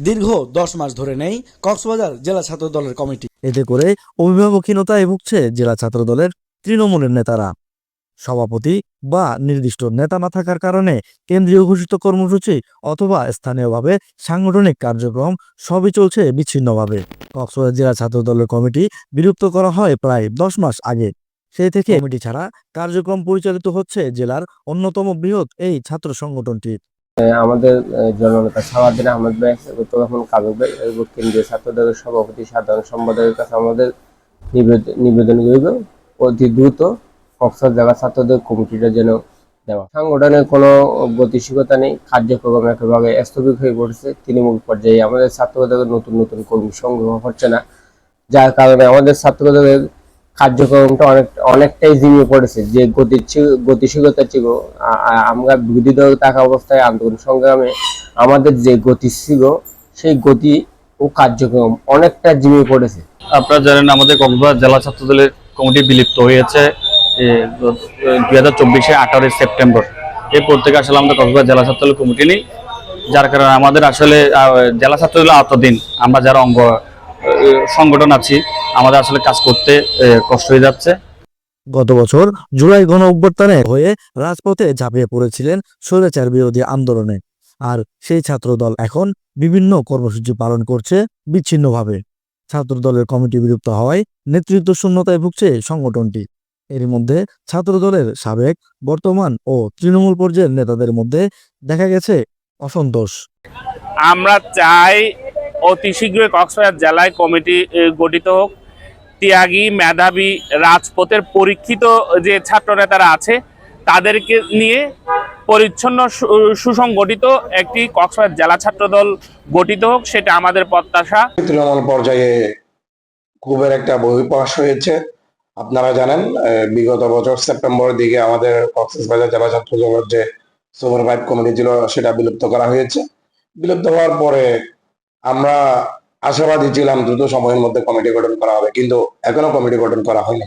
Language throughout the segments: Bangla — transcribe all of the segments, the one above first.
দীর্ঘ 10 মাস ধরে নেই কক্সবাজার জেলা ছাত্র দলের কমিটি। এতে করে অভিভাবকহীনতায় ভুগছে জেলা ছাত্র দলের তৃণমূলের নেতারা। সভাপতি বা নির্দিষ্ট নেতা না থাকার কারণে কেন্দ্রীয় ঘোষিত কর্মসূচি অথবা স্থানীয়ভাবে সাংগঠনিক কার্যক্রম সবই চলছে বিচ্ছিন্নভাবে। কক্সবাজার জেলা ছাত্র দলের কমিটি বিলুপ্ত করা হয় প্রায় 10 মাস আগে। সেই থেকে কমিটি ছাড়া কার্যক্রম পরিচালিত হচ্ছে জেলার অন্যতম বৃহৎ এই ছাত্র সংগঠনটি। আমাদের জননেতা সালাউদ্দিন আহমেদ ভাই, তখন কাজল ভাই এবং কেন্দ্রীয় ছাত্র দলের সভাপতি সাধারণ সম্পাদকের কাছে আমাদের নিবেদন করব অতি দ্রুত কক্সবাজার জেলা ছাত্রদের কমিটিটা যেন দেওয়া। সাংগঠনের কোনো গতিশীলতা নেই, কার্যক্রম একেবারে স্থবির হয়ে পড়েছে। তৃণমূল পর্যায়ে আমাদের ছাত্রদের নতুন নতুন কর্মী সংগ্রহ হচ্ছে না, যার কারণে আমাদের ছাত্রদের কার্যক্রমটা অনেকটাই ঝিমিয়ে পড়েছে। যে গতিশীলতা ছিল, আমরা বিরোধী দল থাকা অবস্থায় আন্দোলন সংগ্রামে আমাদের যে গতি ছিল, সেই গতি ও কার্যক্রম অনেকটা ঝিমিয়ে পড়েছে। আপনারা জানেন আমাদের কক্সবাজার জেলা ছাত্র দলের কমিটি বিলুপ্ত হয়েছে 2024 18 সেপ্টেম্বর। এরপর থেকে আসলে আমাদের কক্সবাজার জেলা ছাত্র দলের কমিটি নেই, যার কারণে আমাদের আসলে জেলা ছাত্র দলের আওতাধীন আমরা যারা অঙ্গ সংগঠন আছি আমাদের আসলে কাজ করতে কষ্ট হয়ে যাচ্ছে। গত বছর জুলাই গণ অভ্যুত্থানে হয়ে রাজপথে ঝাঁপিয়ে পড়েছিলেন স্বৈরাচার বিরোধী আন্দোলনে, আর সেই ছাত্রদল এখন বিভিন্ন কর্মসূচি পালন করছে বিচ্ছিন্নভাবে। ছাত্র দলের কমিটি বিলুপ্ত হওয়ায় নেতৃত্ব শূন্যতায় ভুগছে সংগঠনটি। এর মধ্যে ছাত্র দলের সাবেক, বর্তমান ও তৃণমূল পর্যায়ের নেতাদের মধ্যে দেখা গেছে অসন্তোষ। আমরা চাই অতি শীঘ্রই কক্সবাজার জেলায় কমিটি গঠিত হোক। ত্যাগী, মেধাবী, রাজপথের পরীক্ষিত যে ছাত্র নেতারা আছে তাদেরকে নিয়ে পরিচ্ছন্ন সুসংগঠিত একটি কক্সবাজার জেলা ছাত্র দল গঠিত হোক, সেটা আমাদের প্রত্যাশা। তৃণমূল পর্যায়ে খুবের একটা বহিঃপ্রকাশ হয়েছে। আপনারা জানেন বিগত বছর সেপ্টেম্বরের দিকে আমাদের কক্সবাজার জেলা ছাত্র দলের যে সুপারভাইজ কমিটি ছিল সেটা বিলুপ্ত করা হয়েছে। বিলুপ্ত হওয়ার পরে আমরা আশাবাদী ছিলাম দ্রুত সময়ের মধ্যে কমিটি গঠন করা হবে, কিন্তু এখনো কমিটি গঠন করা হয়নি।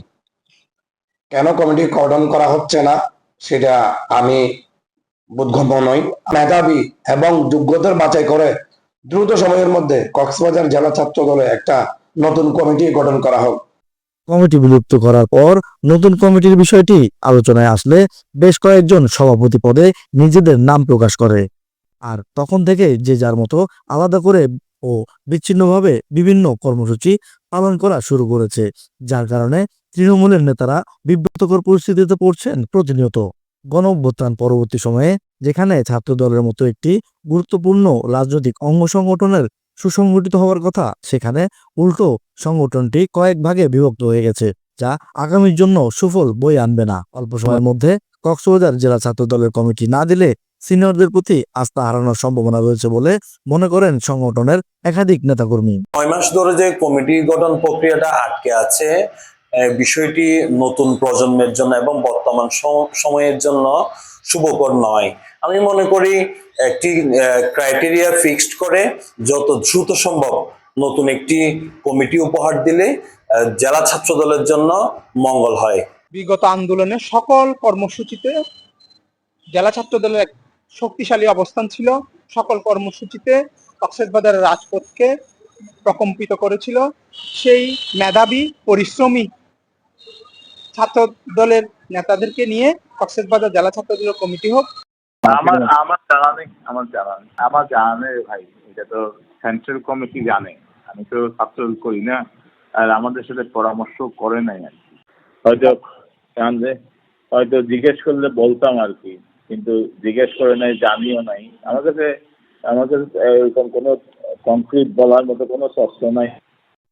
কেন কমিটি গঠন করা হচ্ছে না সেটা আমি বোধগম্য নই। মেধাবী এবং যোগ্যতার বাছাই করে দ্রুত সময়ের মধ্যে কক্সবাজার জেলা ছাত্র দলে একটা নতুন কমিটি গঠন করা হোক। কমিটি বিলুপ্ত করার পর নতুন কমিটির বিষয়টি আলোচনায় আসলে বেশ কয়েকজন সভাপতি পদে নিজেদের নাম প্রকাশ করে, আর তখন থেকে যে যার মতো আলাদা করে ও বিচ্ছিন্নভাবে বিভিন্ন কর্মসূচি পালন করা শুরু করেছে, যার কারণে তৃণমূলের নেতারা বিব্রতকর পরিস্থিতিতে পড়ছেন প্রতিনিয়ত। গণ অভ্যুত্থান পরবর্তী সময়ে যেখানে ছাত্র দলের মতো একটি গুরুত্বপূর্ণ রাজনৈতিক অঙ্গ সংগঠনের সুসংগঠিত হওয়ার কথা, সেখানে উল্টো সংগঠনটি কয়েক ভাগে বিভক্ত হয়ে গেছে, যা আগামীর জন্য সুফল বয়ে আনবে না। অল্প সময়ের মধ্যে কক্সবাজার জেলা ছাত্র দলের কমিটি না দিলে সিনিয়রদের প্রতি আস্থা হারানোর সম্ভাবনা রয়েছে বলে মনে করেন সংগঠনের একাধিক নেতাকর্মী। 9 মাস ধরে যে কমিটি গঠন প্রক্রিয়াটা আটকে আছে, বিষয়টি নতুন প্রজন্মের জন্য এবং বর্তমান সময়ের জন্য শুভকর নয়। আমি মনে করি একটি ক্রাইটেরিয়া ফিক্সড করে যত দ্রুত সম্ভব নতুন একটি কমিটি উপহার দিলে জেলা ছাত্র দলের জন্য মঙ্গল হয়। বিগত আন্দোলনের সকল কর্মসূচিতে জেলা ছাত্র দলের এক শক্তিশালী অবস্থান ছিল। সকল কর্মসূচিতে কক্সবাজারের রাজপথকে প্রকম্পিত করেছিল। সেই মেধাবী, পরিশ্রমী ছাত্র দলের নেতাদেরকে নিয়ে কক্সবাজার জেলা ছাত্র দলের কমিটি হোক। আমার জানা নেই ভাই, এটা তো সেন্ট্রাল কমিটি জানে, আমি তো ছাত্র করি না, আর আমাদের সাথে পরামর্শ করে নাই আর কি। হয়তো জিজ্ঞেস করলে বলতাম আর কি, কিন্তু জিজ্ঞেস করে নাই, জানিও নাই। আমার কাছে এরকম কোনো কংক্রিট বলার মতো কোনো তথ্য নাই।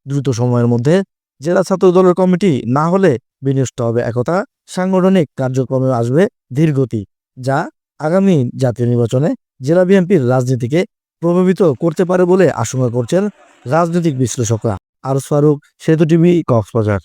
দ্রুত সময়ের মধ্যে জেলা ছাত্র দলের কমিটি না হলে বিনষ্ট হবে একতা, সাংগঠনিক কার্যক্রমে আসবে ধীরগতি, যা আগামী জাতীয় নির্বাচনে জেলা বিএনপির রাজনীতিকে প্রভাবিত করতে পারে বলে আশঙ্কা করছেন রাজনৈতিক বিশ্লেষকরা। আরস ফারুক, সেতু টিভি, কক্সবাজার।